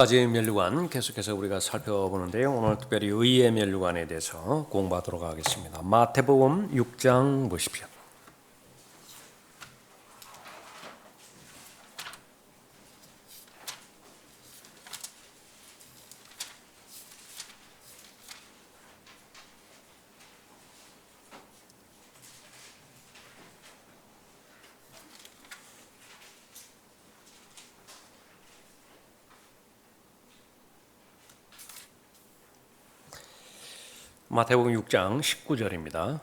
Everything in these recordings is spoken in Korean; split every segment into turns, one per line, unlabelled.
가지 면류관 계속해서 우리가 살펴보는데요. 오늘 특별히 의의 면류관에 대해서 공부하도록 하겠습니다. 마태복음 6장 보십시오. 마태복음 6장 19절입니다.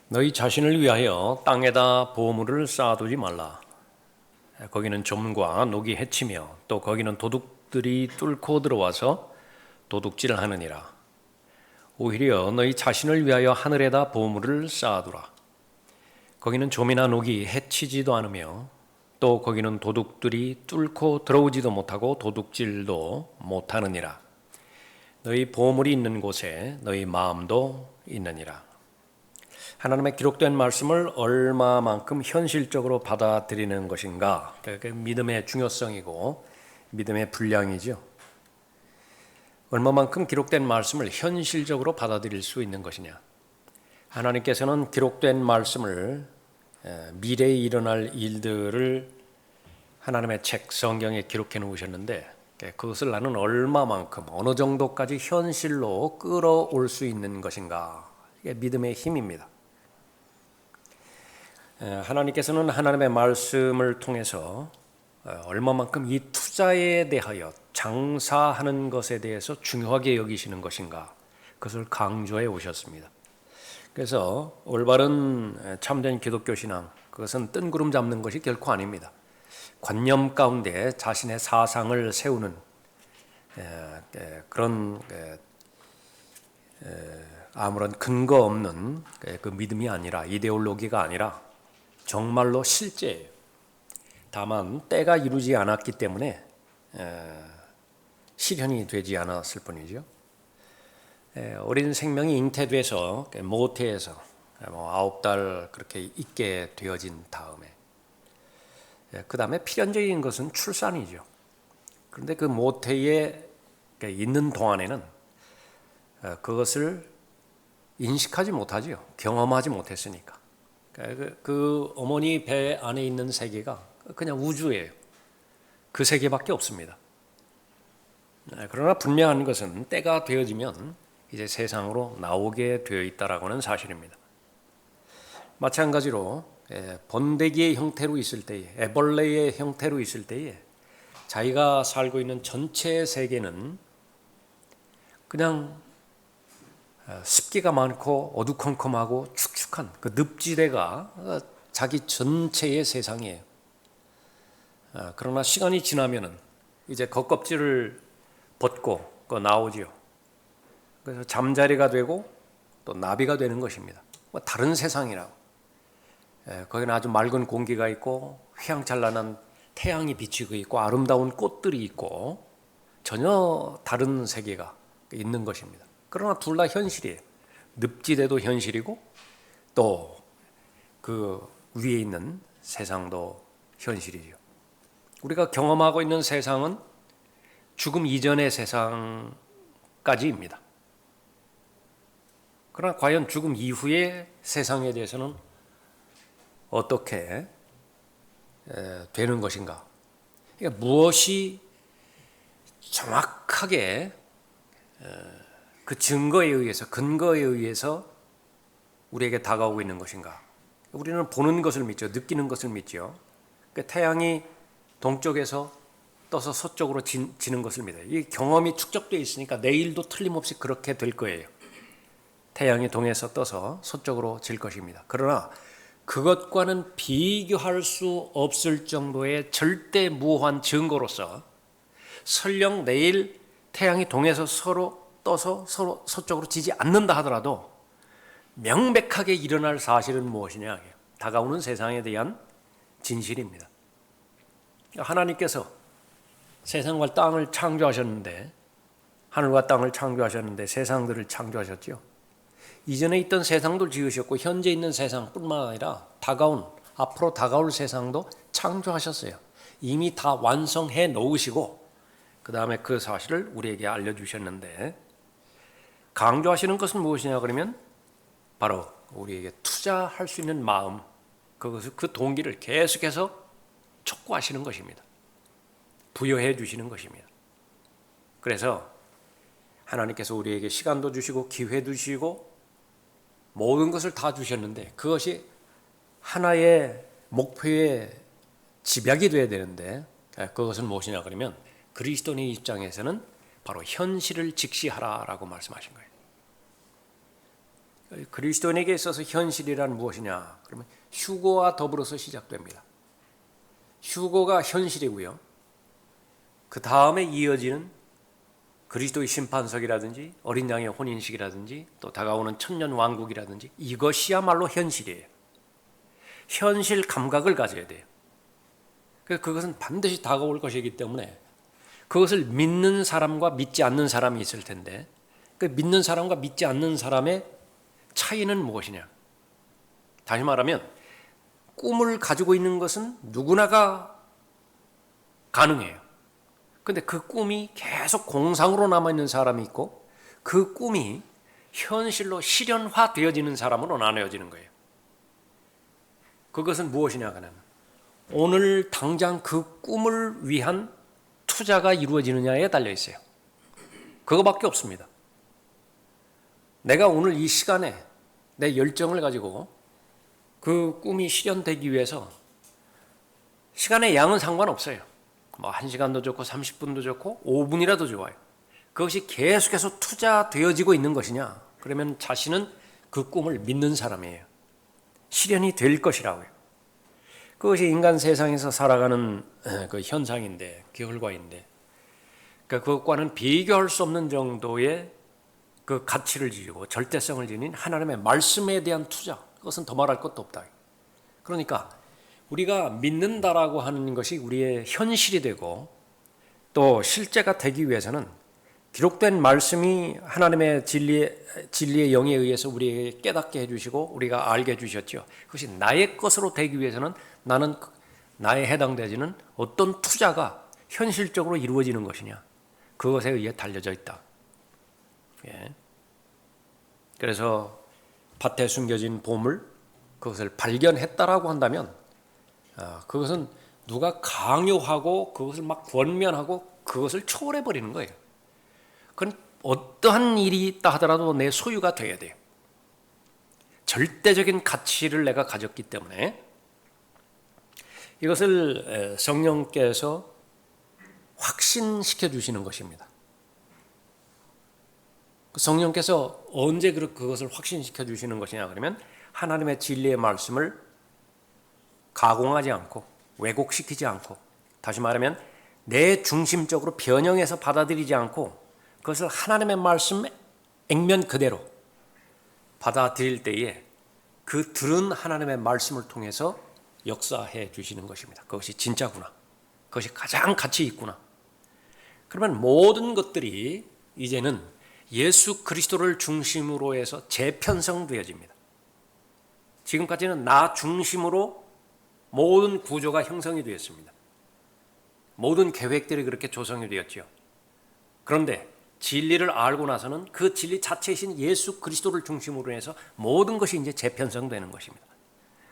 너희 자신을 위하여 땅에다 보물을 쌓아두지 말라. 거기는 점과 녹이 해치며 또 거기는 도둑들이 뚫고 들어와서 도둑질하느니라. 오히려 너희 자신을 위하여 하늘에다 보물을 쌓아두라. 거기는 좀이나 녹이 해치지도 않으며 또 거기는 도둑들이 뚫고 들어오지도 못하고 도둑질도 못하느니라. 너희 보물이 있는 곳에 너희 마음도 있느니라. 하나님의 기록된 말씀을 얼마만큼 현실적으로 받아들이는 것인가? 그게 믿음의 중요성이고 믿음의 분량이죠. 얼마만큼 기록된 말씀을 현실적으로 받아들일 수 있는 것이냐? 하나님께서는 기록된 말씀을 미래에 일어날 일들을 하나님의 책 성경에 기록해 놓으셨는데 그것을 나는 얼마만큼 어느 정도까지 현실로 끌어올 수 있는 것인가? 이게 믿음의 힘입니다. 하나님께서는 하나님의 말씀을 통해서 얼마만큼 이 투자에 대하여 장사하는 것에 대해서 중요하게 여기시는 것인가? 그것을 강조해 오셨습니다. 그래서 올바른 참된 기독교 신앙, 그것은 뜬구름 잡는 것이 결코 아닙니다. 관념 가운데 자신의 사상을 세우는 그런 아무런 근거 없는 그 믿음이 아니라, 이데올로기가 아니라 정말로 실제예요. 다만 때가 이루지 않았기 때문에 실현이 되지 않았을 뿐이죠. 어린 생명이 잉태돼서 모태에서 9달 그렇게 있게 되어진 다음에 그 다음에 필연적인 것은 출산이죠. 그런데 그 모태에 있는 동안에는 그것을 인식하지 못하죠. 경험하지 못했으니까. 그 어머니 배 안에 있는 세계가 그냥 우주예요. 그 세계밖에 없습니다. 그러나 분명한 것은 때가 되어지면 이제 세상으로 나오게 되어 있다라고는 사실입니다. 마찬가지로 번데기의 형태로 있을 때에, 애벌레의 형태로 있을 때에 자기가 살고 있는 전체 세계는 그냥 습기가 많고 어두컴컴하고 축축한 그 늪지대가 자기 전체의 세상이에요. 그러나 시간이 지나면은 이제 겉껍질을 벗고 나오지요. 그래서 잠자리가 되고 또 나비가 되는 것입니다. 다른 세상이라고. 거기는 아주 맑은 공기가 있고 휘황찬란한 태양이 비치고 있고 아름다운 꽃들이 있고 전혀 다른 세계가 있는 것입니다. 그러나 둘 다 현실이에요. 늪지대도 현실이고 또 그 위에 있는 세상도 현실이죠. 우리가 경험하고 있는 세상은 죽음 이전의 세상까지입니다. 그러나 과연 죽음 이후의 세상에 대해서는 어떻게 되는 것인가? 그러니까 무엇이 정확하게 그 증거에 의해서, 근거에 의해서 우리에게 다가오고 있는 것인가? 우리는 보는 것을 믿죠. 느끼는 것을 믿죠. 그러니까 태양이 동쪽에서 떠서 서쪽으로 지는 것을 믿어요. 이 경험이 축적되어 있으니까 내일도 틀림없이 그렇게 될 거예요. 태양이 동에서 떠서 서쪽으로 질 것입니다. 그러나 그것과는 비교할 수 없을 정도의 절대무한 증거로서 설령 내일 태양이 동에서 서로 떠서 서로 서쪽으로 지지 않는다 하더라도 명백하게 일어날 사실은 무엇이냐? 다가오는 세상에 대한 진실입니다. 하나님께서 세상과 땅을 창조하셨는데, 하늘과 땅을 창조하셨는데 세상들을 창조하셨죠. 이전에 있던 세상도 지으셨고 현재 있는 세상뿐만 아니라 다가온 앞으로 다가올 세상도 창조하셨어요. 이미 다 완성해 놓으시고 그 다음에 그 사실을 우리에게 알려주셨는데, 강조하시는 것은 무엇이냐 그러면 바로 우리에게 투자할 수 있는 마음, 그 동기를 계속해서 촉구하시는 것입니다. 부여해 주시는 것입니다. 그래서 하나님께서 우리에게 시간도 주시고 기회도 주시고 모든 것을 다 주셨는데, 그것이 하나의 목표의 집약이 돼야 되는데, 그것은 무엇이냐 그러면 그리스도인의 입장에서는 바로 현실을 직시하라라고 말씀하신 거예요. 그리스도인에게 있어서 현실이란 무엇이냐 그러면 휴거와 더불어서 시작됩니다. 휴거가 현실이고요, 그 다음에 이어지는 그리스도의 심판석이라든지 어린 양의 혼인식이라든지 또 다가오는 천년 왕국이라든지, 이것이야말로 현실이에요. 현실 감각을 가져야 돼요. 그것은 반드시 다가올 것이기 때문에 그것을 믿는 사람과 믿지 않는 사람이 있을 텐데, 그 믿는 사람과 믿지 않는 사람의 차이는 무엇이냐? 다시 말하면 꿈을 가지고 있는 것은 누구나가 가능해요. 근데 그 꿈이 계속 공상으로 남아있는 사람이 있고, 그 꿈이 현실로 실현화되어지는 사람으로 나뉘어지는 거예요. 그것은 무엇이냐 하면 오늘 당장 그 꿈을 위한 투자가 이루어지느냐에 달려 있어요. 그거밖에 없습니다. 내가 오늘 이 시간에 내 열정을 가지고 그 꿈이 실현되기 위해서 시간의 양은 상관없어요. 뭐 1시간도 좋고 30분도 좋고 5분이라도 좋아요. 그것이 계속해서 투자되어지고 있는 것이냐? 그러면 자신은 그 꿈을 믿는 사람이에요. 실현이 될 것이라고요. 그것이 인간 세상에서 살아가는 그 현상인데, 결과인데, 그러니까 그것과는 비교할 수 없는 정도의 그 가치를 지니고 절대성을 지닌 하나님의 말씀에 대한 투자, 그것은 더 말할 것도 없다. 그러니까 우리가 믿는다라고 하는 것이 우리의 현실이 되고 또 실제가 되기 위해서는 기록된 말씀이 하나님의 진리의 영에 의해서 우리에게 깨닫게 해주시고 우리가 알게 해주셨죠. 그것이 나의 것으로 되기 위해서는 나는 나에 해당되지는 어떤 투자가 현실적으로 이루어지는 것이냐, 그것에 의해 달려져 있다. 예. 그래서 밭에 숨겨진 보물, 그것을 발견했다라고 한다면 그것은 누가 강요하고 그것을 막 권면하고 그것을 초월해버리는 거예요. 그건 어떠한 일이 있다 하더라도 내 소유가 돼야 돼요. 절대적인 가치를 내가 가졌기 때문에 이것을 성령께서 확신시켜 주시는 것입니다. 성령께서 언제 그것을 확신시켜 주시는 것이냐 그러면 하나님의 진리의 말씀을 가공하지 않고 왜곡시키지 않고, 다시 말하면 내 중심적으로 변형해서 받아들이지 않고 그것을 하나님의 말씀 액면 그대로 받아들일 때에 그 들은 하나님의 말씀을 통해서 역사해 주시는 것입니다. 그것이 진짜구나, 그것이 가장 가치 있구나. 그러면 모든 것들이 이제는 예수 그리스도를 중심으로 해서 재편성되어집니다. 지금까지는 나 중심으로 모든 구조가 형성이 되었습니다. 모든 계획들이 그렇게 조성이 되었죠. 그런데 진리를 알고 나서는 그 진리 자체이신 예수 그리스도를 중심으로 해서 모든 것이 이제 재편성되는 것입니다.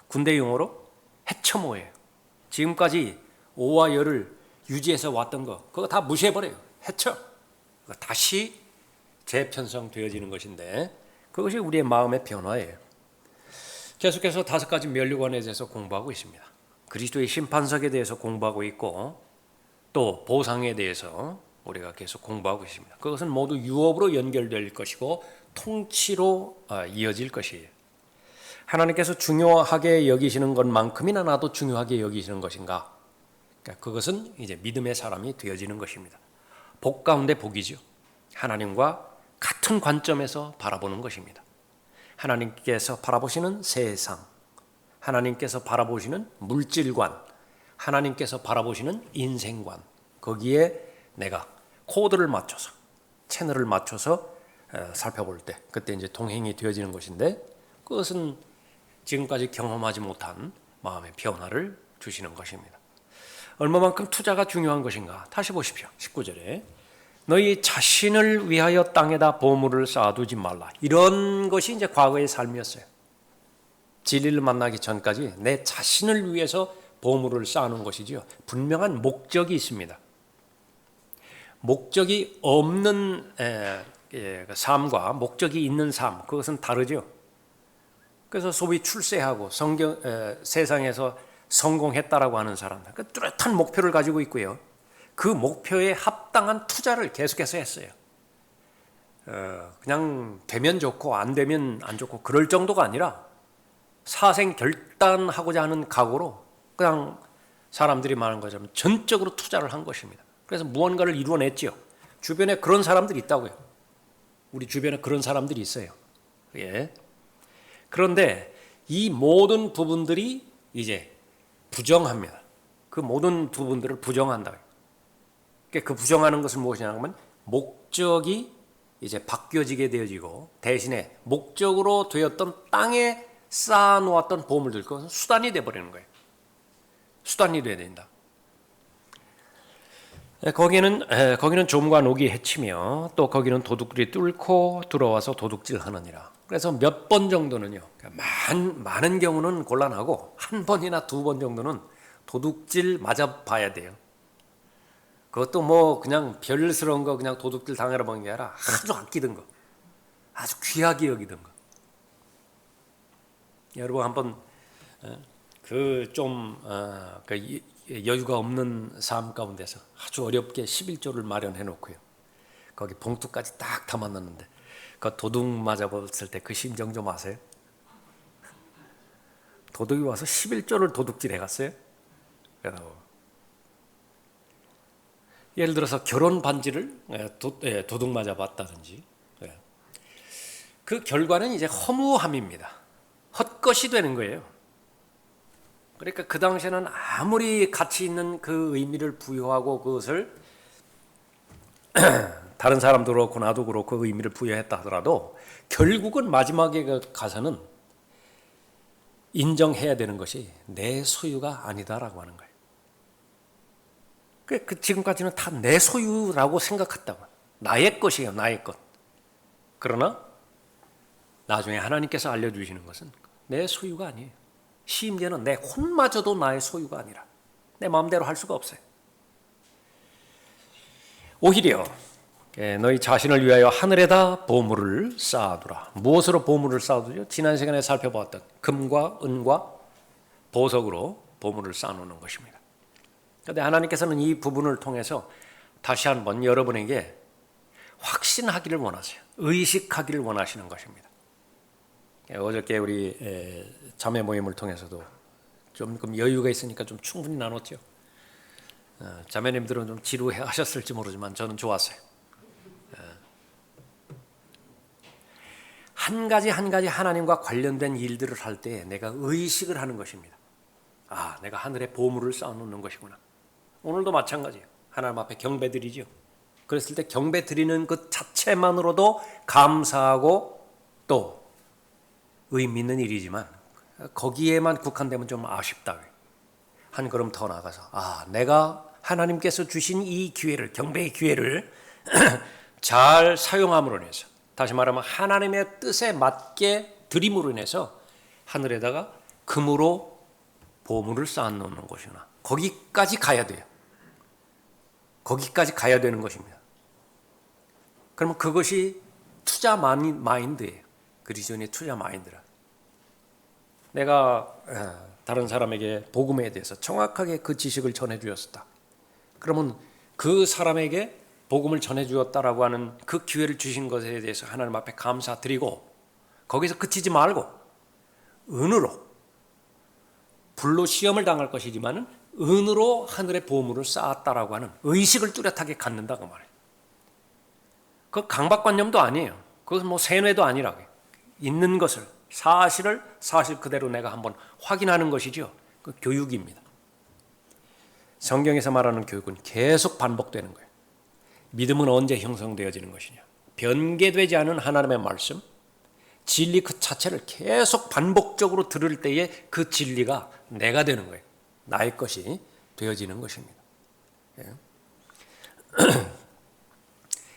군대 용어로 해처모예요. 지금까지 오와 열을 유지해서 왔던 거, 그거 다 무시해버려요. 해처. 다시 재편성되어지는 것인데, 그것이 우리의 마음의 변화예요. 계속해서 5가지 면류관에 대해서 공부하고 있습니다. 그리스도의 심판석에 대해서 공부하고 있고 또 보상에 대해서 우리가 계속 공부하고 있습니다. 그것은 모두 유업으로 연결될 것이고 통치로 이어질 것이에요. 하나님께서 중요하게 여기시는 것만큼이나 나도 중요하게 여기시는 것인가? 그러니까 그것은 이제 믿음의 사람이 되어지는 것입니다. 복 가운데 복이죠. 하나님과 같은 관점에서 바라보는 것입니다. 하나님께서 바라보시는 세상, 하나님께서 바라보시는 물질관, 하나님께서 바라보시는 인생관, 거기에 내가 코드를 맞춰서, 채널을 맞춰서 살펴볼 때 그때 이제 동행이 되어지는 것인데, 그것은 지금까지 경험하지 못한 마음의 변화를 주시는 것입니다. 얼마만큼 투자가 중요한 것인가? 다시 보십시오. 19절에 너희 자신을 위하여 땅에다 보물을 쌓아두지 말라. 이런 것이 이제 과거의 삶이었어요. 진리를 만나기 전까지 내 자신을 위해서 보물을 쌓는 것이지요. 분명한 목적이 있습니다. 목적이 없는 삶과 목적이 있는 삶, 그것은 다르죠. 그래서 소위 출세하고 세상에서 성공했다라고 하는 사람들, 그 뚜렷한 목표를 가지고 있고요. 그 목표에 합당한 투자를 계속해서 했어요. 그냥 되면 좋고 안 되면 안 좋고 그럴 정도가 아니라 사생 결단하고자 하는 각오로 그냥 사람들이 말하는 것처럼 전적으로 투자를 한 것입니다. 그래서 무언가를 이루어냈지요. 주변에 그런 사람들이 있다고요. 우리 주변에 그런 사람들이 있어요. 예. 그런데 이 모든 부분들이 이제 부정합니다. 그 모든 부분들을 부정한다. 그 부정하는 것은 무엇이냐면 목적이 이제 바뀌어지게 되어지고 대신에 목적으로 되었던 땅에 쌓아놓았던 보물들, 그것은 수단이 되어버리는 거예요. 수단이 되어야 된다. 거기는 좀과 녹이 해치며 또 거기는 도둑들이 뚫고 들어와서 도둑질하느니라. 그래서 몇 번 정도는요, 많은 경우는 곤란하고 한 번이나 두 번 정도는 도둑질 맞아봐야 돼요. 그것도 뭐 그냥 별스러운 거 그냥 도둑질 당하러 본 게 아니라 아주 아끼던 거, 아주 귀하게 여기던 거. 여러분 한번 여유가 없는 삶 가운데서 아주 어렵게 11조를 마련해 놓고요. 거기 봉투까지 딱 담아놨는데 그 도둑 맞아봤을 때 그 심정 좀 아세요? 도둑이 와서 11조를 도둑질 해갔어요. 예를 들어서 결혼 반지를 도둑 맞아봤다든지, 그 결과는 이제 허무함입니다. 헛것이 되는 거예요. 그러니까 그 당시에는 아무리 가치 있는 그 의미를 부여하고 그것을 다른 사람도 그렇고 나도 그렇고 그 의미를 부여했다 하더라도 결국은 마지막에 가서는 인정해야 되는 것이 내 소유가 아니다라고 하는 거예요. 지금까지는 다 내 소유라고 생각했다고. 나의 것이에요, 나의 것. 그러나 나중에 하나님께서 알려주시는 것은 내 소유가 아니에요. 심지어는 내 혼마저도 나의 소유가 아니라 내 마음대로 할 수가 없어요. 오히려 너희 자신을 위하여 하늘에다 보물을 쌓아두라. 무엇으로 보물을 쌓아두죠? 지난 시간에 살펴보았던 금과 은과 보석으로 보물을 쌓아놓는 것입니다. 그런데 하나님께서는 이 부분을 통해서 다시 한번 여러분에게 확신하기를 원하세요. 의식하기를 원하시는 것입니다. 어저께 우리 자매 모임을 통해서도 좀 여유가 있으니까 좀 충분히 나눴죠. 자매님들은 좀 지루하셨을지 모르지만 저는 좋았어요. 한 가지 하나님과 관련된 일들을 할 때 내가 의식을 하는 것입니다. 아, 내가 하늘에 보물을 쌓아놓는 것이구나. 오늘도 마찬가지예요. 하나님 앞에 경배드리죠. 그랬을 때 경배 드리는 그 자체만으로도 감사하고 또 의미 있는 일이지만 거기에만 국한되면 좀 아쉽다. 한 걸음 더 나가서 내가 하나님께서 주신 이 기회를, 경배의 기회를 잘 사용함으로 인해서, 다시 말하면 하나님의 뜻에 맞게 드림으로 인해서 하늘에다가 금으로 보물을 쌓아놓는 것이구나. 거기까지 가야 돼요. 거기까지 가야 되는 것입니다. 그러면 그것이 투자 마인드예요. 그리스도인의 투자 마인드라. 내가 다른 사람에게 복음에 대해서 정확하게 그 지식을 전해주었다. 그러면 그 사람에게 복음을 전해주었다라고 하는 그 기회를 주신 것에 대해서 하나님 앞에 감사드리고 거기서 그치지 말고 은으로, 불로 시험을 당할 것이지만은 은으로 하늘의 보물을 쌓았다라고 하는 의식을 뚜렷하게 갖는다고 말해요. 그 강박관념도 아니에요. 그것은 뭐 세뇌도 아니라 있는 것을, 사실을 사실 그대로 내가 한번 확인하는 것이죠. 그 교육입니다. 성경에서 말하는 교육은 계속 반복되는 거예요. 믿음은 언제 형성되어지는 것이냐? 변개되지 않은 하나님의 말씀, 진리 그 자체를 계속 반복적으로 들을 때에 그 진리가 내가 되는 거예요. 나의 것이 되어지는 것입니다.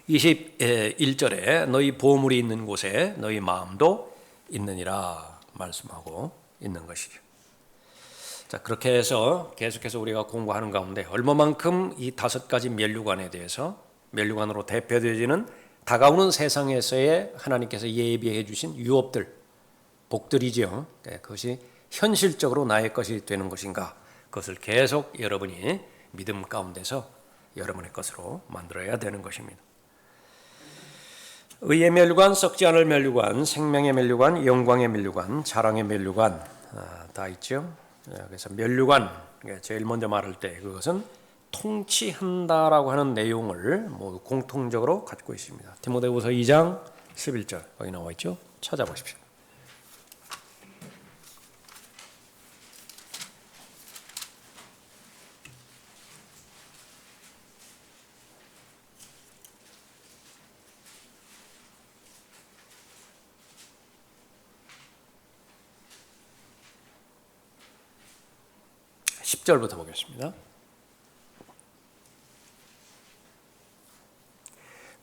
21절에 너희 보물이 있는 곳에 너희 마음도 있느니라 말씀하고 있는 것이죠. 자, 그렇게 해서 계속해서 우리가 공부하는 가운데 얼마만큼 이 5가지 면류관에 대해서 면류관으로 대표되어지는 다가오는 세상에서의 하나님께서 예비해 주신 유업들, 복들이죠. 그것이 현실적으로 나의 것이 되는 것인가, 그것을 계속 여러분이 믿음 가운데서 여러분의 것으로 만들어야 되는 것입니다. 의의 면류관, 썩지 않을 면류관, 생명의 면류관, 영광의 면류관, 자랑의 면류관 다 있죠. 그래서 면류관, 제일 먼저 말할 때 그것은 통치한다라고 하는 내용을 모두 공통적으로 갖고 있습니다. 디모데후서 2장 11절 거기 나와 있죠. 찾아보십시오. (10절부터) 보겠습니다.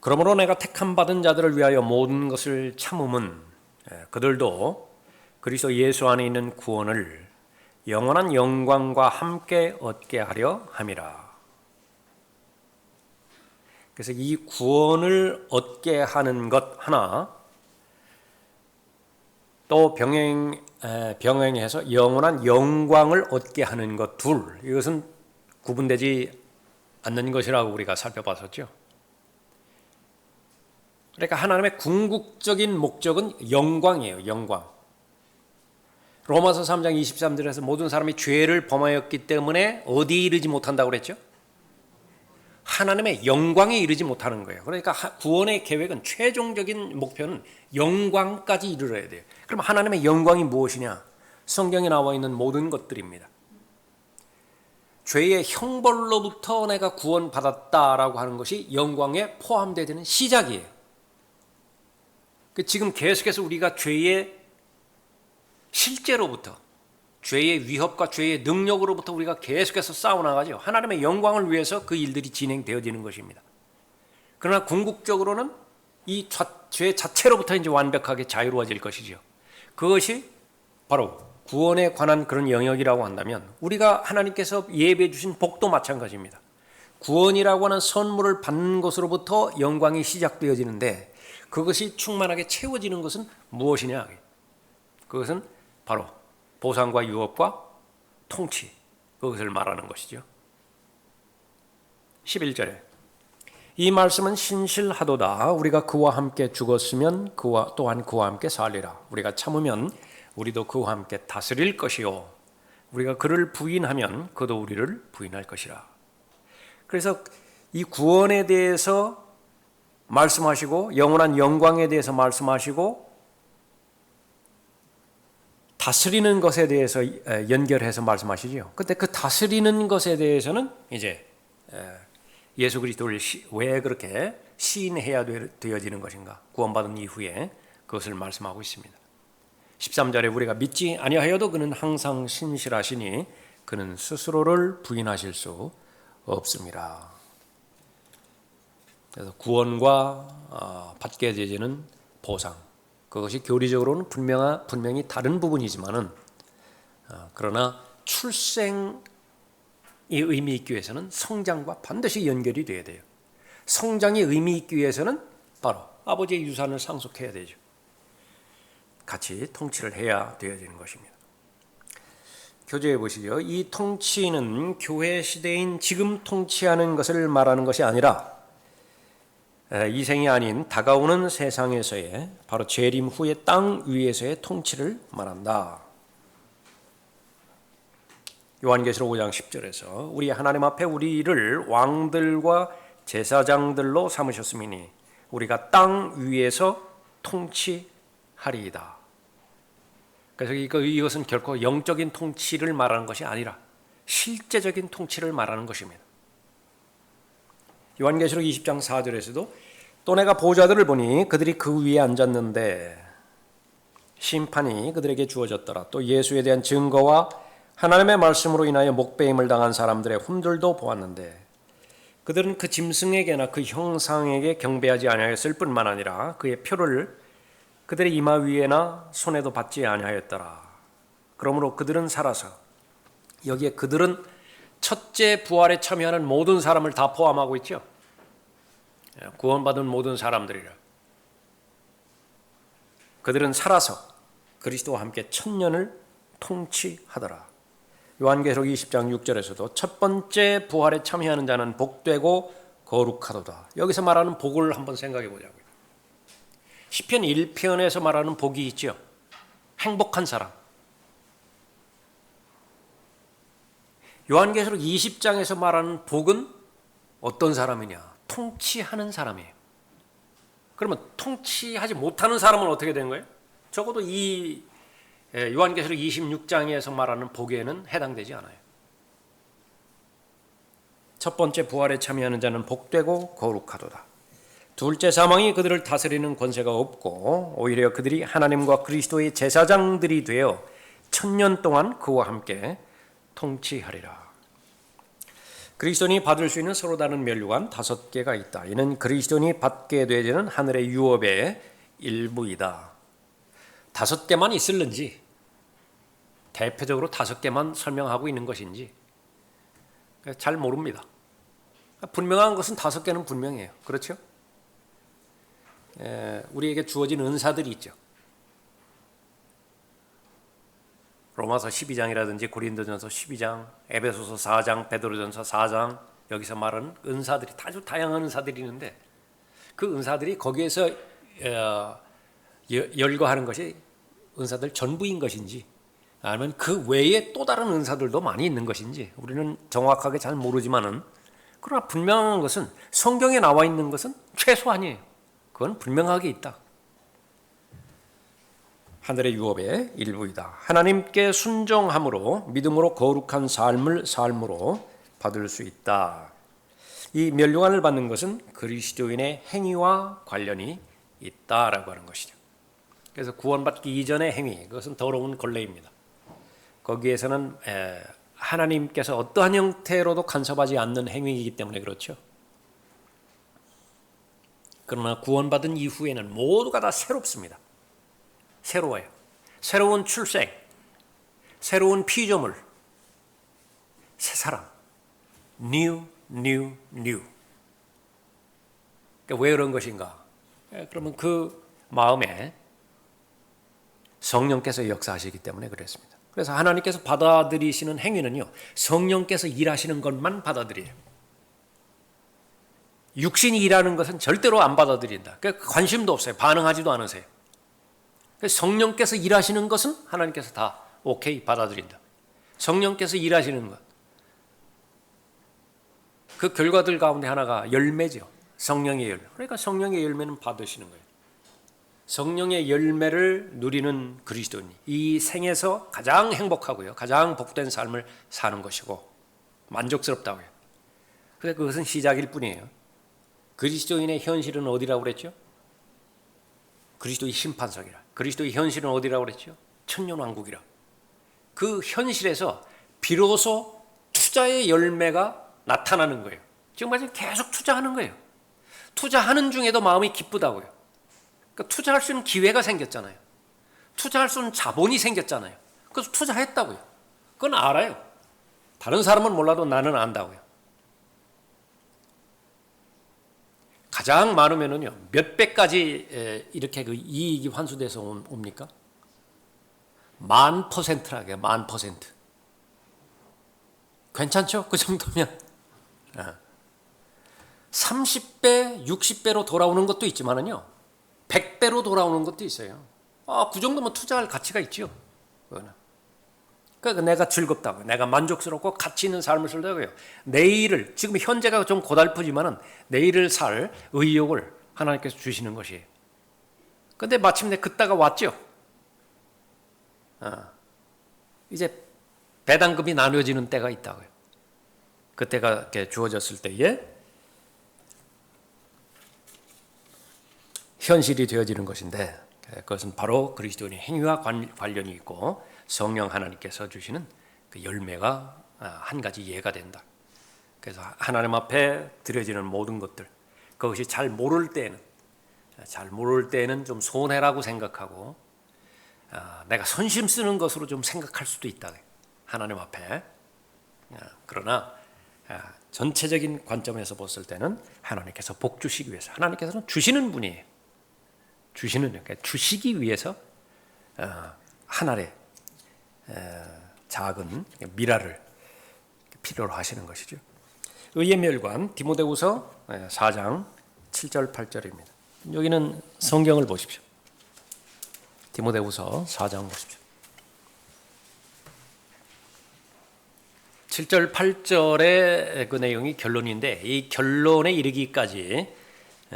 그러므로 내가 택함 받은 자들을 위하여 모든 것을 참음은 그들도 그리스도 예수 안에 있는 구원을 영원한 영광과 함께 얻게 하려 함이라. 그래서 이 구원을 얻게 하는 것 하나, 또 병행해서 영원한 영광을 얻게 하는 것 둘, 이것은 구분되지 않는 것이라고 우리가 살펴봤었죠. 그러니까 하나님의 궁극적인 목적은 영광이에요. 영광. 로마서 3장 23절에서 모든 사람이 죄를 범하였기 때문에 어디에 이르지 못한다고 그랬죠? 하나님의 영광에 이르지 못하는 거예요. 그러니까 구원의 계획은, 최종적인 목표는 영광까지 이르러야 돼요. 그럼 하나님의 영광이 무엇이냐? 성경에 나와 있는 모든 것들입니다. 죄의 형벌로부터 내가 구원받았다라고 하는 것이 영광에 포함되는 시작이에요. 지금 계속해서 우리가 죄의 실제로부터, 죄의 위협과 죄의 능력으로부터 우리가 계속해서 싸워나가죠. 하나님의 영광을 위해서 그 일들이 진행되어지는 것입니다. 그러나 궁극적으로는 이 죄 자체로부터 이제 완벽하게 자유로워질 것이죠. 그것이 바로 구원에 관한 그런 영역이라고 한다면, 우리가 하나님께서 예배해 주신 복도 마찬가지입니다. 구원이라고 하는 선물을 받는 것으로부터 영광이 시작되어지는데, 그것이 충만하게 채워지는 것은 무엇이냐? 그것은 바로 보상과 유업과 통치, 그것을 말하는 것이죠. 11절에 이 말씀은 신실하도다. 우리가 그와 함께 죽었으면 또한 그와 함께 살리라. 우리가 참으면 우리도 그와 함께 다스릴 것이요, 우리가 그를 부인하면 그도 우리를 부인할 것이라. 그래서 이 구원에 대해서 말씀하시고, 영원한 영광에 대해서 말씀하시고, 다스리는 것에 대해서 연결해서 말씀하시죠. 근데 그 다스리는 것에 대해서는 이제 예수 그리스도를 왜 그렇게 시인해야 되어지는 것인가, 구원받은 이후에 그것을 말씀하고 있습니다. 13절에 우리가 믿지 아니하여도 그는 항상 신실하시니 그는 스스로를 부인하실 수 없습니다. 그래서 구원과 받게 되어지는 보상, 그것이 교리적으로는 분명히 다른 부분이지만은, 그러나 출생이 의미 있기 위해서는 성장과 반드시 연결이 돼야 돼요. 성장이 의미 있기 위해서는 바로 아버지의 유산을 상속해야 되죠. 같이 통치를 해야 되어지는 것입니다. 교재에 보시죠. 이 통치는 교회 시대인 지금 통치하는 것을 말하는 것이 아니라 이 생이 아닌 다가오는 세상에서의, 바로 재림 후의 땅 위에서의 통치를 말한다. 요한계시록 5장 10절에서 우리 하나님 앞에 우리를 왕들과 제사장들로 삼으셨음이니 우리가 땅 위에서 통치하리이다. 그래서 이것은 결코 영적인 통치를 말하는 것이 아니라 실제적인 통치를 말하는 것입니다. 요한계시록 20장 4절에서도 또 내가 보좌들을 보니 그들이 그 위에 앉았는데, 심판이 그들에게 주어졌더라. 또 예수에 대한 증거와 하나님의 말씀으로 인하여 목배임을 당한 사람들의 훈들도 보았는데 그들은 그 짐승에게나 그 형상에게 경배하지 아니하였을 뿐만 아니라 그의 표를 그들의 이마 위에나 손에도 받지 아니하였더라. 그러므로 그들은 살아서, 여기에 그들은 첫째 부활에 참여하는 모든 사람을 다 포함하고 있죠. 구원받은 모든 사람들이라. 그들은 살아서 그리스도와 함께 천년을 통치하더라. 요한계시록 20장 6절에서도 첫 번째 부활에 참여하는 자는 복되고 거룩하도다. 여기서 말하는 복을 한번 생각해 보자고요. 시편 1편에서 말하는 복이 있죠. 행복한 사람. 요한계시록 20장에서 말하는 복은 어떤 사람이냐? 통치하는 사람이에요. 그러면 통치하지 못하는 사람은 어떻게 되는 거예요? 적어도 이 요한계시록 26장에서 말하는 복에는 해당되지 않아요. 첫 번째 부활에 참여하는 자는 복되고 거룩하도다. 둘째 사망이 그들을 다스리는 권세가 없고 오히려 그들이 하나님과 그리스도의 제사장들이 되어 천년 동안 그와 함께 통치하리라. 그리스도인이 받을 수 있는 서로 다른 면류관 5개가 있다. 이는 그리스도인이 받게 되는 하늘의 유업의 일부이다. 5개만 있을는지, 대표적으로 5개만 설명하고 있는 것인지 잘 모릅니다. 분명한 것은 5개는 분명해요. 그렇죠? 우리에게 주어진 은사들이 있죠. 로마서 12장이라든지 고린도전서 12장, 에베소서 4장, 베드로전서 4장, 여기서 말하는 은사들이 아주 다양한 은사들이 있는데 그 은사들이 거기에서 열거하는 것이 은사들 전부인 것인지 아니면 그 외에 또 다른 은사들도 많이 있는 것인지 우리는 정확하게 잘 모르지만은, 그러나 분명한 것은 성경에 나와 있는 것은 최소한이에요. 그건 분명하게 있다. 하늘의 유업의 일부이다. 하나님께 순종함으로 믿음으로 거룩한 삶으로 받을 수 있다. 이 멸류관을 받는 것은 그리스도인의 행위와 관련이 있다라고 하는 것이죠. 그래서 구원받기 이전의 행위, 그것은 더러운 걸레입니다. 거기에서는 하나님께서 어떠한 형태로도 간섭하지 않는 행위이기 때문에 그렇죠. 그러나 구원받은 이후에는 모두가 다 새롭습니다. 새로워요. 새로운 출생, 새로운 피조물, 새 사람, new. 그러니까 왜 그런 것인가? 그러면 그 마음에 성령께서 역사하시기 때문에 그랬습니다. 그래서 하나님께서 받아들이시는 행위는요, 성령께서 일하시는 것만 받아들여요. 육신이 일하는 것은 절대로 안 받아들인다. 그러니까 관심도 없어요. 반응하지도 않으세요. 성령께서 일하시는 것은 하나님께서 다 오케이 받아들인다. 성령께서 일하시는 것, 그 결과들 가운데 하나가 열매죠. 성령의 열매. 그러니까 성령의 열매는 받으시는 거예요. 성령의 열매를 누리는 그리스도인이 이 생에서 가장 행복하고요, 가장 복된 삶을 사는 것이고 만족스럽다고요. 그래서 그것은 시작일 뿐이에요. 그리스도인의 현실은 어디라고 그랬죠? 그리스도의 심판석이라. 그리스도의 현실은 어디라고 그랬죠? 천년왕국이라. 그 현실에서 비로소 투자의 열매가 나타나는 거예요. 지금 계속 투자하는 거예요. 투자하는 중에도 마음이 기쁘다고요. 그러니까 투자할 수 있는 기회가 생겼잖아요. 투자할 수 있는 자본이 생겼잖아요. 그래서 투자했다고요. 그건 알아요. 다른 사람은 몰라도 나는 안다고요. 가장 많으면은요, 몇 배까지 이렇게 그 이익이 환수돼서 옵니까? 1000%라게 1000%. 괜찮죠? 그 정도면 30배, 60배로 돌아오는 것도 있지만은요, 100배로 돌아오는 것도 있어요. 그 정도면 투자할 가치가 있죠. 그러니까 내가 즐겁다고, 내가 만족스럽고 가치 있는 삶을 살다고요. 내일을, 지금 현재가 좀 고달프지만은 내일을 살 의욕을 하나님께서 주시는 것이에요. 그런데 마침내 그때가 왔죠. 이제 배당금이 나눠지는 때가 있다고요. 그때가 이렇게 주어졌을 때에 현실이 되어지는 것인데, 그것은 바로 그리스도인의 행위와 관련이 있고 성령 하나님께서 주시는 그 열매가 한 가지 예가 된다. 그래서 하나님 앞에 드려지는 모든 것들, 그것이 잘 모를 때는 좀 손해라고 생각하고 내가 선심 쓰는 것으로 좀 생각할 수도 있다. 하나님 앞에. 그러나 전체적인 관점에서 봤을 때는 하나님께서 복 주시기 위해서, 하나님께서는 주시는 분이에요. 주시기 위해서 한 알의 작은 미라를 필요로 하시는 것이죠. 의의 멸관 디모데후서 4장 7절 8절입니다. 여기는 성경을 보십시오. 디모데후서 4장 보십시오. 7절 8절의 그 내용이 결론인데 이 결론에 이르기까지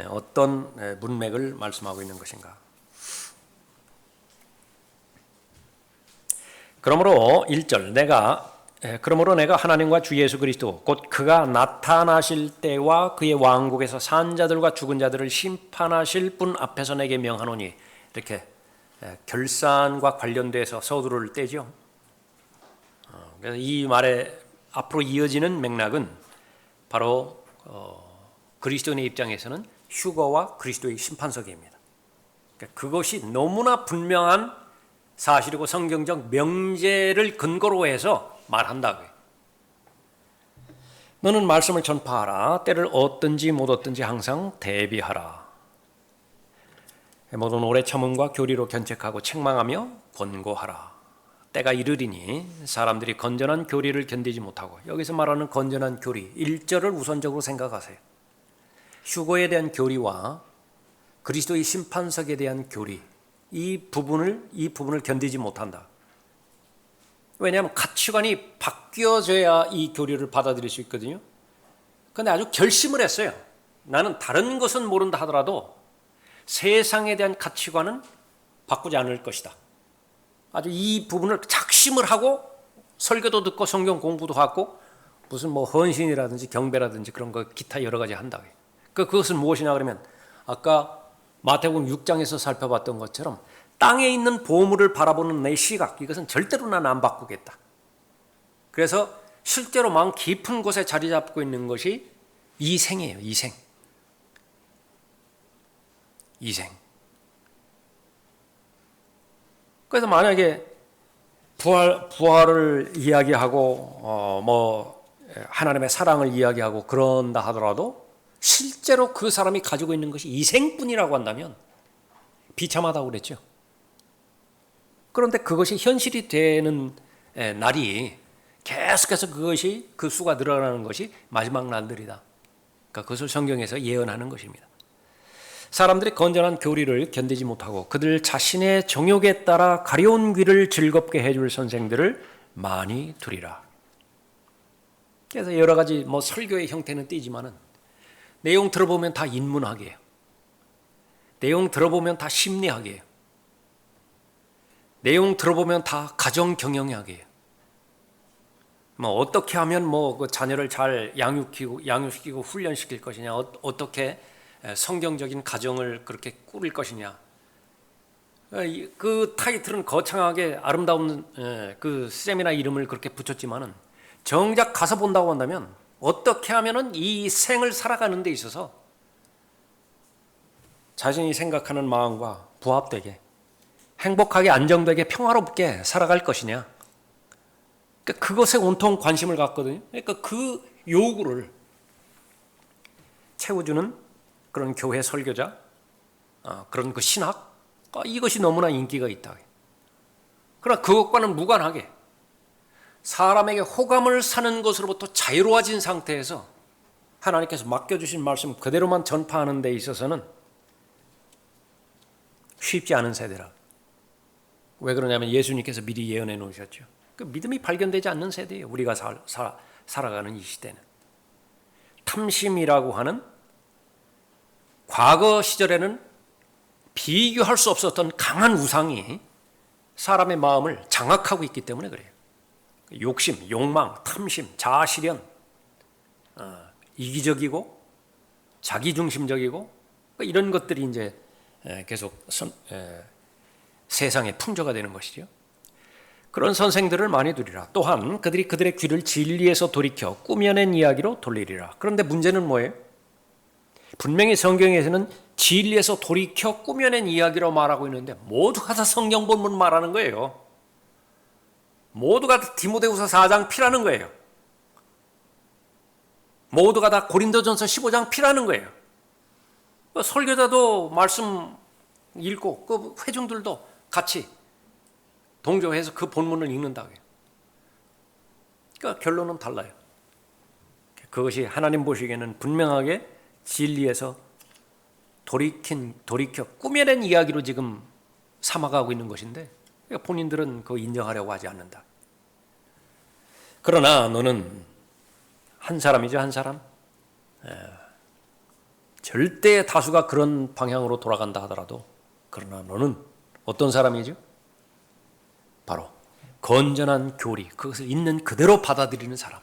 어떤 문맥을 말씀하고 있는 것인가? 그러므로 1절 그러므로 내가 하나님과 주 예수 그리스도 곧 그가 나타나실 때와 그의 왕국에서 산 자들과 죽은 자들을 심판하실 분 앞에서 내게 명하노니, 이렇게 결산과 관련돼서 서두를 떼죠. 그래서 이 말에 앞으로 이어지는 맥락은 바로 그리스도인의 입장에서는 휴거와 그리스도의 심판석입니다. 그러니까 그것이 너무나 분명한 사실이고 성경적 명제를 근거로 해서 말한다고요. 너는 말씀을 전파하라. 때를 얻든지 못 얻든지 항상 대비하라. 모든 오래 참음과 교리로 견책하고 책망하며 권고하라. 때가 이르리니 사람들이 건전한 교리를 견디지 못하고, 여기서 말하는 건전한 교리 1절을 우선적으로 생각하세요. 휴거에 대한 교리와 그리스도의 심판석에 대한 교리, 이 부분을 견디지 못한다. 왜냐하면 가치관이 바뀌어져야 이 교리를 받아들일 수 있거든요. 그런데 아주 결심을 했어요. 나는 다른 것은 모른다 하더라도 세상에 대한 가치관은 바꾸지 않을 것이다. 아주 이 부분을 작심을 하고 설교도 듣고 성경 공부도 하고 무슨 뭐 헌신이라든지 경배라든지 그런 거 기타 여러 가지 한다. 그것은 무엇이냐 그러면 아까 마태복음 6장에서 살펴봤던 것처럼 땅에 있는 보물을 바라보는 내 시각, 이것은 절대로 난 안 바꾸겠다. 그래서 실제로 마음 깊은 곳에 자리 잡고 있는 것이 이생이에요. 이생. 그래서 만약에 부활을 이야기하고 하나님의 사랑을 이야기하고 그런다 하더라도 실제로 그 사람이 가지고 있는 것이 이생뿐이라고 한다면 비참하다고 그랬죠. 그런데 그것이 현실이 되는 날이 계속해서 그 수가 늘어나는 것이 마지막 날들이다. 그러니까 그것을 성경에서 예언하는 것입니다. 사람들이 건전한 교리를 견디지 못하고 그들 자신의 정욕에 따라 가려운 귀를 즐겁게 해줄 선생들을 많이 두리라. 그래서 여러 가지 설교의 형태는 띄지만은 내용 들어보면 다 인문학이에요. 내용 들어보면 다 심리학이에요. 내용 들어보면 다 가정 경영학이에요. 어떻게 하면 그 자녀를 잘 양육시키고 훈련시킬 것이냐, 어떻게 성경적인 가정을 그렇게 꾸릴 것이냐. 그 타이틀은 거창하게 아름다운 그 세미나 이름을 그렇게 붙였지만은 정작 가서 본다고 한다면 어떻게 하면은 이 생을 살아가는 데 있어서 자신이 생각하는 마음과 부합되게 행복하게 안정되게 평화롭게 살아갈 것이냐. 그러니까 그것에 온통 관심을 갖거든요. 그러니까 그 요구를 채워주는 그런 교회 설교자, 그런 그 신학, 이것이 너무나 인기가 있다. 그러나 그것과는 무관하게 사람에게 호감을 사는 것으로부터 자유로워진 상태에서 하나님께서 맡겨주신 말씀 그대로만 전파하는 데 있어서는 쉽지 않은 세대라. 왜 그러냐면 예수님께서 미리 예언해 놓으셨죠. 그 믿음이 발견되지 않는 세대예요. 우리가 살아가는 이 시대는. 탐심이라고 하는 과거 시절에는 비교할 수 없었던 강한 우상이 사람의 마음을 장악하고 있기 때문에 그래요. 욕심, 욕망, 탐심, 자아실현, 이기적이고 자기중심적이고 이런 것들이 이제 계속 세상의 풍조가 되는 것이죠. 그런 선생들을 많이 두리라. 또한 그들이 그들의 귀를 진리에서 돌이켜 꾸며낸 이야기로 돌리리라. 그런데 문제는 뭐예요? 분명히 성경에서는 진리에서 돌이켜 꾸며낸 이야기로 말하고 있는데 모두가 다 성경 본문 말하는 거예요. 모두가 다 디모데후서 4장 피라는 거예요. 모두가 다 고린도전서 15장 피라는 거예요. 설교자도 말씀 읽고 그 회중들도 같이 동조해서 그 본문을 읽는다고요. 그러니까 결론은 달라요. 그것이 하나님 보시기에는 분명하게 진리에서 돌이켜 꾸며낸 이야기로 지금 삼아가고 있는 것인데 본인들은 그거 인정하려고 하지 않는다. 그러나 너는 한 사람이죠, 한 사람. 절대 다수가 그런 방향으로 돌아간다 하더라도 그러나 너는 어떤 사람이죠? 바로 건전한 교리, 그것을 있는 그대로 받아들이는 사람.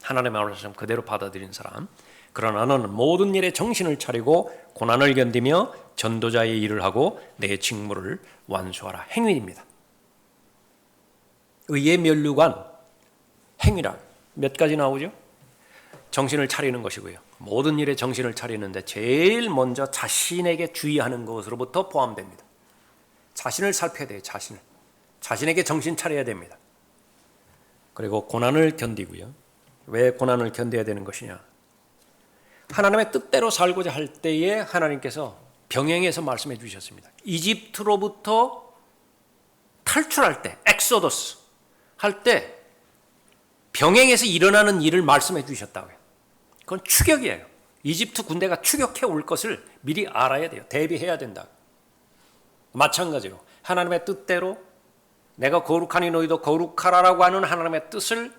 하나님의 말씀 그대로 받아들이는 사람. 그러나 너는 모든 일에 정신을 차리고 고난을 견디며 전도자의 일을 하고 내 직무를 완수하라. 행위입니다. 의의 면류관, 행위란 몇 가지 나오죠? 정신을 차리는 것이고요. 모든 일에 정신을 차리는데 제일 먼저 자신에게 주의하는 것으로부터 포함됩니다. 자신을 살펴야 돼요. 자신에게 정신 차려야 됩니다. 그리고 고난을 견디고요. 왜 고난을 견뎌야 되는 것이냐? 하나님의 뜻대로 살고자 할 때에 하나님께서 병행해서 말씀해 주셨습니다. 이집트로부터 탈출할 때, 엑소더스 할 때 병행해서 일어나는 일을 말씀해 주셨다고요. 그건 추격이에요. 이집트 군대가 추격해 올 것을 미리 알아야 돼요. 대비해야 된다. 마찬가지로 하나님의 뜻대로 내가 거룩하니 너희도 거룩하라라고 하는 하나님의 뜻을,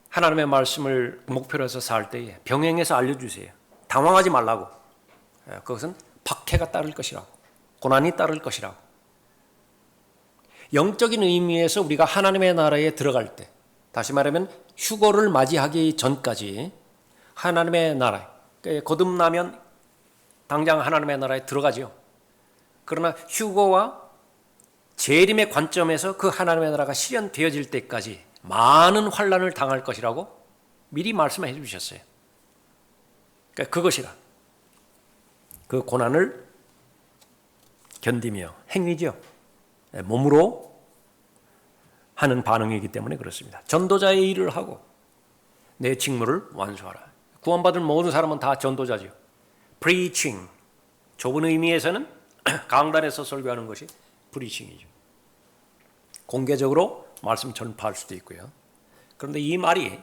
하나님의 말씀을 목표로 해서 살 때에 병행해서 알려주세요. 당황하지 말라고. 그것은 박해가 따를 것이라고, 고난이 따를 것이라고. 영적인 의미에서 우리가 하나님의 나라에 들어갈 때, 다시 말하면 휴거를 맞이하기 전까지 하나님의 나라, 거듭나면 당장 하나님의 나라에 들어가죠. 그러나 휴거와 재림의 관점에서 그 하나님의 나라가 실현되어질 때까지 많은 환난을 당할 것이라고 미리 말씀해 주셨어요. 그러니까 그것이라. 그 고난을 견디며 행위죠. 몸으로 하는 반응이기 때문에 그렇습니다. 전도자의 일을 하고 내 직무를 완수하라. 구원받은 모든 사람은 다 전도자죠. preaching, 좁은 의미에서는 강단에서 설교하는 것이 preaching이죠. 공개적으로 말씀 전파할 수도 있고요. 그런데 이 말이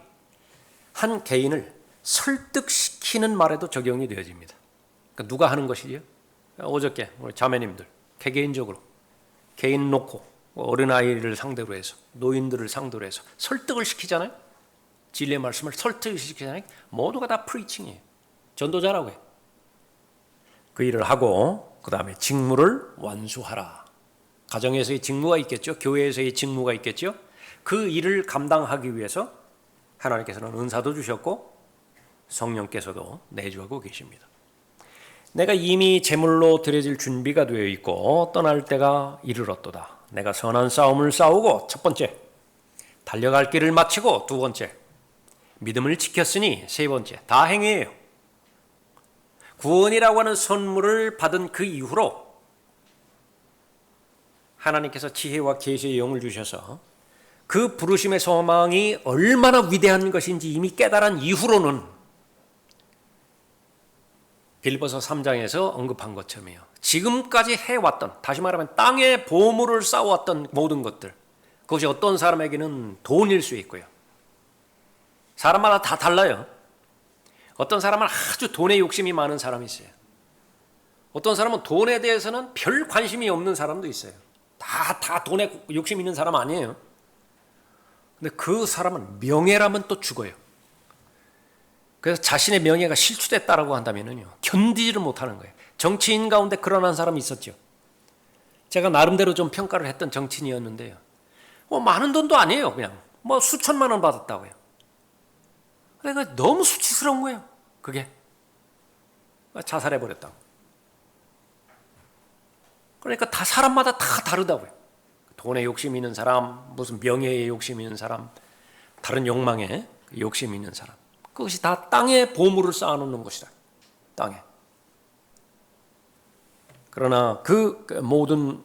한 개인을 설득시키는 말에도 적용이 되어집니다. 그러니까 누가 하는 것이죠? 어저께 우리 자매님들 개개인적으로 개인 놓고 어린아이를 상대로 해서 노인들을 상대로 해서 설득을 시키잖아요. 진리의 말씀을 설득시키잖아요. 모두가 다 프리칭이에요. 전도자라고 해요. 그 일을 하고 그 다음에 직무를 완수하라. 가정에서의 직무가 있겠죠. 교회에서의 직무가 있겠죠. 그 일을 감당하기 위해서 하나님께서는 은사도 주셨고 성령께서도 내주하고 계십니다. 내가 이미 제물로 드려질 준비가 되어 있고 떠날 때가 이르렀도다. 내가 선한 싸움을 싸우고, 첫 번째 달려갈 길을 마치고, 두 번째 믿음을 지켰으니, 세 번째 다 행해요. 구원이라고 하는 선물을 받은 그 이후로 하나님께서 지혜와 계시의 영을 주셔서 그 부르심의 소망이 얼마나 위대한 것인지 이미 깨달은 이후로는 빌립보서 3장에서 언급한 것처럼요. 지금까지 해왔던, 다시 말하면 땅의 보물을 쌓아왔던 모든 것들, 그것이 어떤 사람에게는 돈일 수 있고요. 사람마다 다 달라요. 어떤 사람은 아주 돈에 욕심이 많은 사람이 있어요. 어떤 사람은 돈에 대해서는 별 관심이 없는 사람도 있어요. 다 돈에 욕심 있는 사람 아니에요. 근데 그 사람은 명예라면 또 죽어요. 그래서 자신의 명예가 실추됐다라고 한다면요, 견디지를 못하는 거예요. 정치인 가운데 그런 사람이 있었죠. 제가 나름대로 좀 평가를 했던 정치인이었는데요. 많은 돈도 아니에요. 그냥 수천만 원 받았다고요. 그러니까 너무 수치스러운 거예요. 그게 자살해버렸다고. 그러니까 다 사람마다 다 다르다고요. 돈에 욕심 있는 사람, 무슨 명예에 욕심 있는 사람, 다른 욕망에 욕심 있는 사람. 그것이 다 땅에 보물을 쌓아놓는 것이다. 땅에. 그러나 그 모든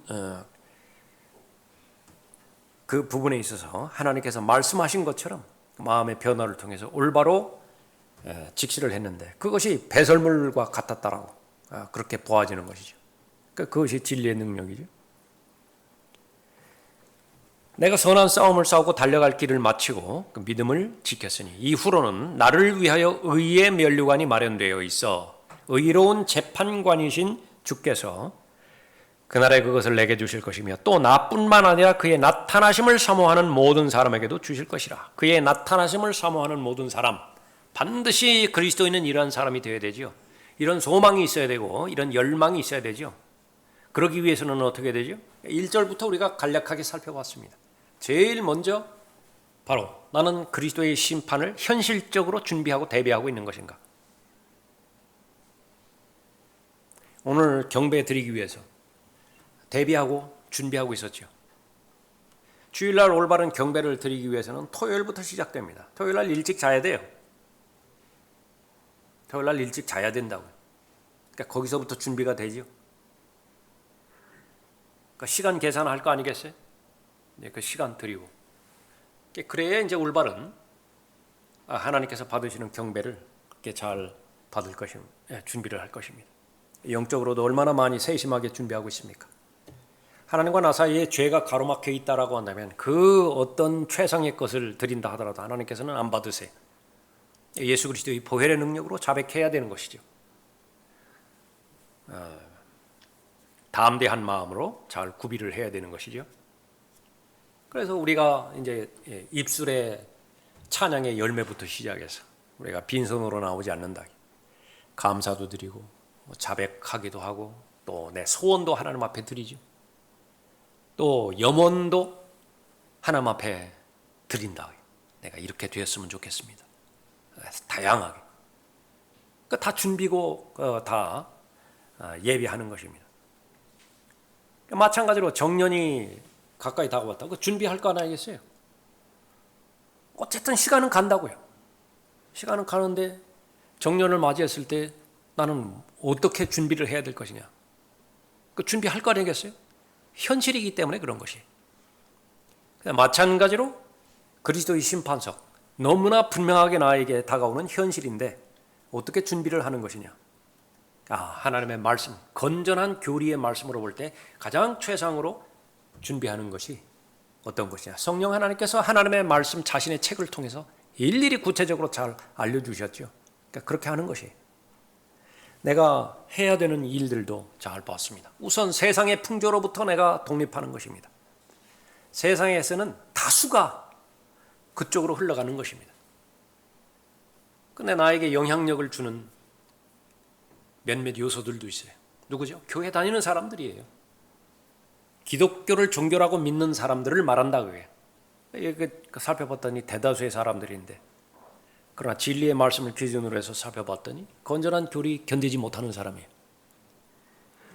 그 부분에 있어서 하나님께서 말씀하신 것처럼 마음의 변화를 통해서 올바로 직시를 했는데 그것이 배설물과 같았다라고 그렇게 보아지는 것이죠. 그것이 진리의 능력이죠. 내가 선한 싸움을 싸우고 달려갈 길을 마치고 그 믿음을 지켰으니 이후로는 나를 위하여 의의 면류관이 마련되어 있어 의로운 재판관이신 주께서 그날에 그것을 내게 주실 것이며 또 나뿐만 아니라 그의 나타나심을 사모하는 모든 사람에게도 주실 것이라. 그의 나타나심을 사모하는 모든 사람, 반드시 그리스도인은 이러한 사람이 되어야 되죠. 이런 소망이 있어야 되고 이런 열망이 있어야 되죠. 그러기 위해서는 어떻게 되죠? 1절부터 우리가 간략하게 살펴봤습니다. 제일 먼저 바로 나는 그리스도의 심판을 현실적으로 준비하고 대비하고 있는 것인가. 오늘 경배 드리기 위해서 대비하고 준비하고 있었죠. 주일날 올바른 경배를 드리기 위해서는 토요일부터 시작됩니다. 토요일날 일찍 자야 돼요. 토요일날 일찍 자야 된다고요. 그러니까 거기서부터 준비가 되죠. 그러니까 시간 계산할 거 아니겠어요? 네, 그 시간 드리고. 그래야 이제 올바른 하나님께서 받으시는 경배를 그렇게 잘 받을 것입니다. 준비를 할 것입니다. 영적으로도 얼마나 많이 세심하게 준비하고 있습니까? 하나님과 나 사이에 죄가 가로막혀 있다라고 한다면 그 어떤 최상의 것을 드린다 하더라도 하나님께서는 안 받으세요. 예수 그리스도의 보혈의 능력으로 자백해야 되는 것이죠. 담대한 마음으로 잘 구비를 해야 되는 것이죠. 그래서 우리가 이제 입술의 찬양의 열매부터 시작해서 우리가 빈손으로 나오지 않는다. 감사도 드리고 자백하기도 하고 또 내 소원도 하나님 앞에 드리죠. 또 염원도 하나님 앞에 드린다. 내가 이렇게 되었으면 좋겠습니다. 다양하게. 다 준비고 다 예비하는 것입니다. 마찬가지로 정년이 가까이 다가왔다. 그 준비할 거 아니겠어요? 어쨌든 시간은 간다고요. 시간은 가는데 정년을 맞이했을 때 나는 어떻게 준비를 해야 될 것이냐. 그 준비할 거 아니겠어요? 현실이기 때문에 그런 것이. 마찬가지로 그리스도의 심판석, 너무나 분명하게 나에게 다가오는 현실인데 어떻게 준비를 하는 것이냐. 하나님의 말씀, 건전한 교리의 말씀으로 볼 때 가장 최상으로 준비하는 것이 어떤 것이냐. 성령 하나님께서 하나님의 말씀 자신의 책을 통해서 일일이 구체적으로 잘 알려주셨죠. 그러니까 그렇게 하는 것이. 내가 해야 되는 일들도 잘 봤습니다. 우선 세상의 풍조로부터 내가 독립하는 것입니다. 세상에서는 다수가 그쪽으로 흘러가는 것입니다. 근데 나에게 영향력을 주는 몇몇 요소들도 있어요. 누구죠? 교회 다니는 사람들이에요. 기독교를 종교라고 믿는 사람들을 말한다 그래요. 살펴봤더니 대다수의 사람들인데 그러나 진리의 말씀을 기준으로 해서 살펴봤더니 건전한 교리 견디지 못하는 사람이에요.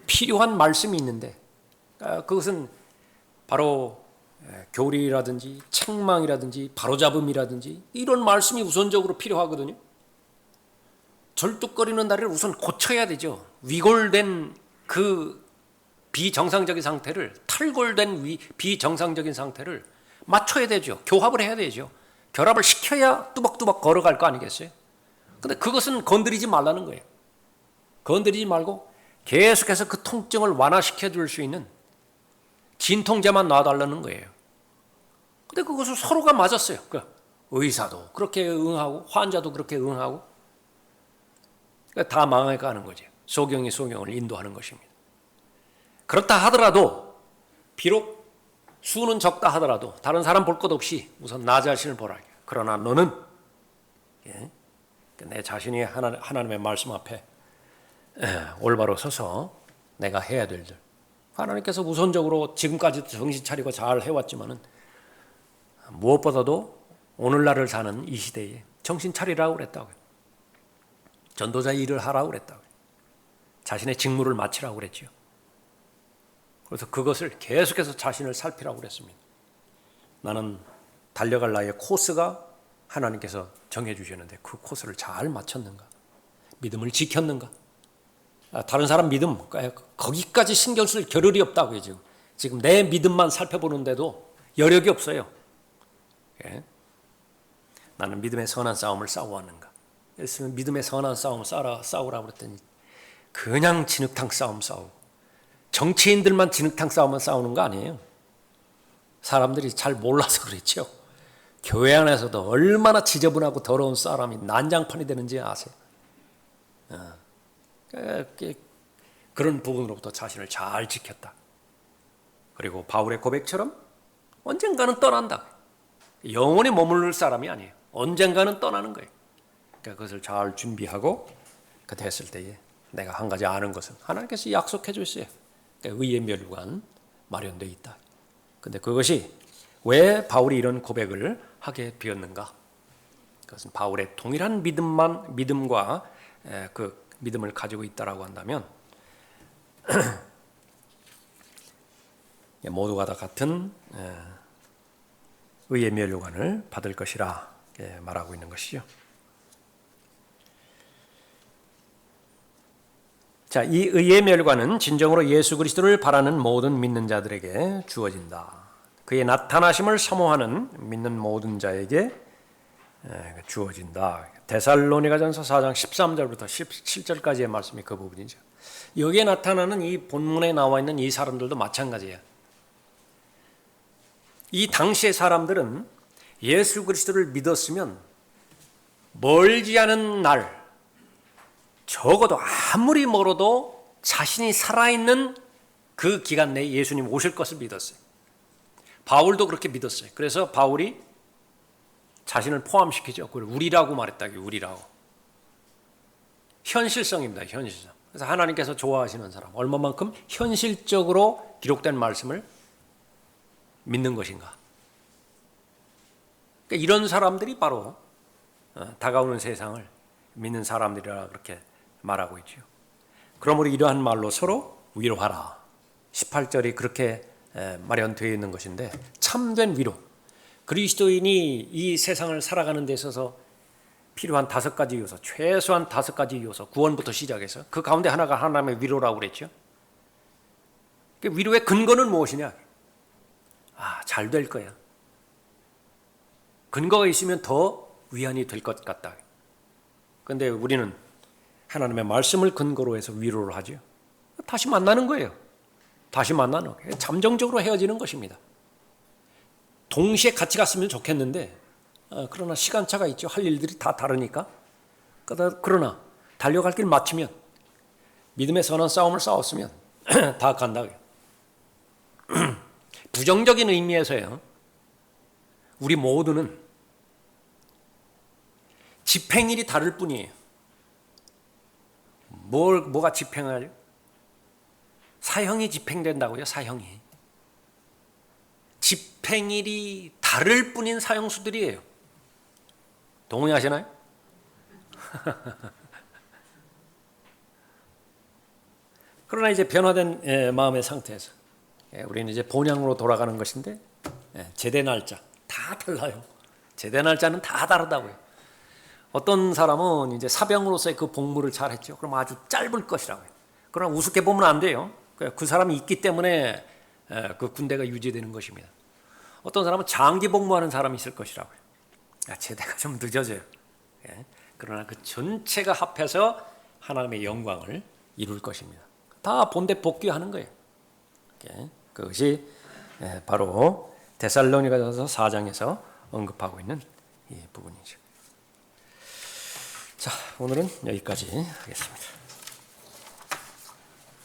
필요한 말씀이 있는데 그것은 바로 교리라든지 책망이라든지 바로잡음이라든지 이런 말씀이 우선적으로 필요하거든요. 절뚝거리는 다리를 우선 고쳐야 되죠. 위골된 그 비정상적인 상태를, 탈골된 비정상적인 상태를 맞춰야 되죠. 교합을 해야 되죠. 결합을 시켜야 뚜벅뚜벅 걸어갈 거 아니겠어요? 근데 그것은 건드리지 말라는 거예요. 건드리지 말고 계속해서 그 통증을 완화시켜 줄 수 있는 진통제만 놔달라는 거예요. 근데 그것을 서로가 맞았어요. 의사도 그렇게 응하고 환자도 그렇게 응하고 다 망해가는 거죠. 소경이 소경을 인도하는 것입니다. 그렇다 하더라도 비록 수는 적다 하더라도 다른 사람 볼 것 없이 우선 나 자신을 보라. 그러나 너는 내 자신이 하나님의 말씀 앞에 올바로 서서 내가 해야 될 일. 하나님께서 우선적으로 지금까지도 정신 차리고 잘 해왔지만은 무엇보다도 오늘날을 사는 이 시대에 정신 차리라고 그랬다고요. 전도자 일을 하라고 그랬다고요. 자신의 직무를 마치라고 그랬죠. 그래서 그것을 계속해서 자신을 살피라고 그랬습니다. 나는 달려갈 나의 코스가 하나님께서 정해주셨는데 그 코스를 잘 맞췄는가? 믿음을 지켰는가? 다른 사람 믿음 거기까지 신경 쓸 겨를이 없다고요. 지금 내 믿음만 살펴보는데도 여력이 없어요. 예? 나는 믿음의 선한 싸움을 싸워왔는가? 그래서 믿음의 선한 싸움을 싸우라고 그랬더니 그냥 진흙탕 싸움 싸우고 정치인들만 진흙탕 싸움만 싸우는 거 아니에요. 사람들이 잘 몰라서 그렇죠. 교회 안에서도 얼마나 지저분하고 더러운 사람이 난장판이 되는지 아세요? 그런 부분으로부터 자신을 잘 지켰다. 그리고 바울의 고백처럼 언젠가는 떠난다. 영원히 머무를 사람이 아니에요. 언젠가는 떠나는 거예요. 그러니까 그것을 잘 준비하고 그 됐을 때에 내가 한 가지 아는 것은 하나님께서 약속해 주셨어요. 그러니까 의의 멸류관 마련되어 있다. 근데 그것이 왜 바울이 이런 고백을 하게 되었는가? 그것은 바울의 동일한 믿음과 그 믿음을 가지고 있다라고 한다면 모두가 다 같은 의의 멸류관을 받을 것이라 말하고 있는 것이죠. 자, 이 의의 멸관은 진정으로 예수 그리스도를 바라는 모든 믿는 자들에게 주어진다. 그의 나타나심을 사모하는 믿는 모든 자에게 주어진다. 데살로니가전서 4장 13절부터 17절까지의 말씀이 그 부분이죠. 여기에 나타나는 이 본문에 나와 있는 이 사람들도 마찬가지예요. 이 당시의 사람들은 예수 그리스도를 믿었으면 멀지 않은 날, 적어도 아무리 멀어도 자신이 살아있는 그 기간 내에 예수님 오실 것을 믿었어요. 바울도 그렇게 믿었어요. 그래서 바울이 자신을 포함시키죠. 그걸 우리라고 말했다기 우리라고. 현실성입니다. 현실성. 그래서 하나님께서 좋아하시는 사람, 얼마만큼 현실적으로 기록된 말씀을 믿는 것인가. 그러니까 이런 사람들이 바로 다가오는 세상을 믿는 사람들이라 그렇게 말하고 있죠. 그러므로 이러한 말로 서로 위로하라. 18절이 그렇게 마련되어 있는 것인데 참된 위로. 그리스도인이 이 세상을 살아가는 데 있어서 필요한 5가지 요소, 최소한 5가지 요소, 구원부터 시작해서 그 가운데 하나가 하나님의 위로라고 그랬죠. 위로의 근거는 무엇이냐? 잘 될 거야. 근거가 있으면 더 위안이 될 것 같다. 그런데 우리는 하나님의 말씀을 근거로 해서 위로를 하죠. 다시 만나는 거예요. 다시 만나는 거예요. 잠정적으로 헤어지는 것입니다. 동시에 같이 갔으면 좋겠는데 그러나 시간차가 있죠. 할 일들이 다 다르니까. 그러나 달려갈 길 마치면 믿음의 선한 싸움을 싸웠으면 다 간다. 부정적인 의미에서요. 우리 모두는 집행일이 다를 뿐이에요. 뭐가 집행하죠? 사형이 집행된다고요. 사형이. 집행일이 다를 뿐인 사형수들이에요. 동의하시나요? 그러나 이제 변화된 마음의 상태에서 우리는 이제 본향으로 돌아가는 것인데 제대 날짜 다 달라요. 제대 날짜는 다 다르다고요. 어떤 사람은 이제 사병으로서의 그 복무를 잘했죠. 그럼 아주 짧을 것이라고요. 그러나 우습게 보면 안 돼요. 그 사람이 있기 때문에 그 군대가 유지되는 것입니다. 어떤 사람은 장기 복무하는 사람이 있을 것이라고요. 제대가 좀 늦어져요. 그러나 그 전체가 합해서 하나님의 영광을 이룰 것입니다. 다 본대 복귀하는 거예요. 그것이 바로 데살로니가전서 4장에서 언급하고 있는 이 부분이죠. 자, 오늘은 여기까지 하겠습니다.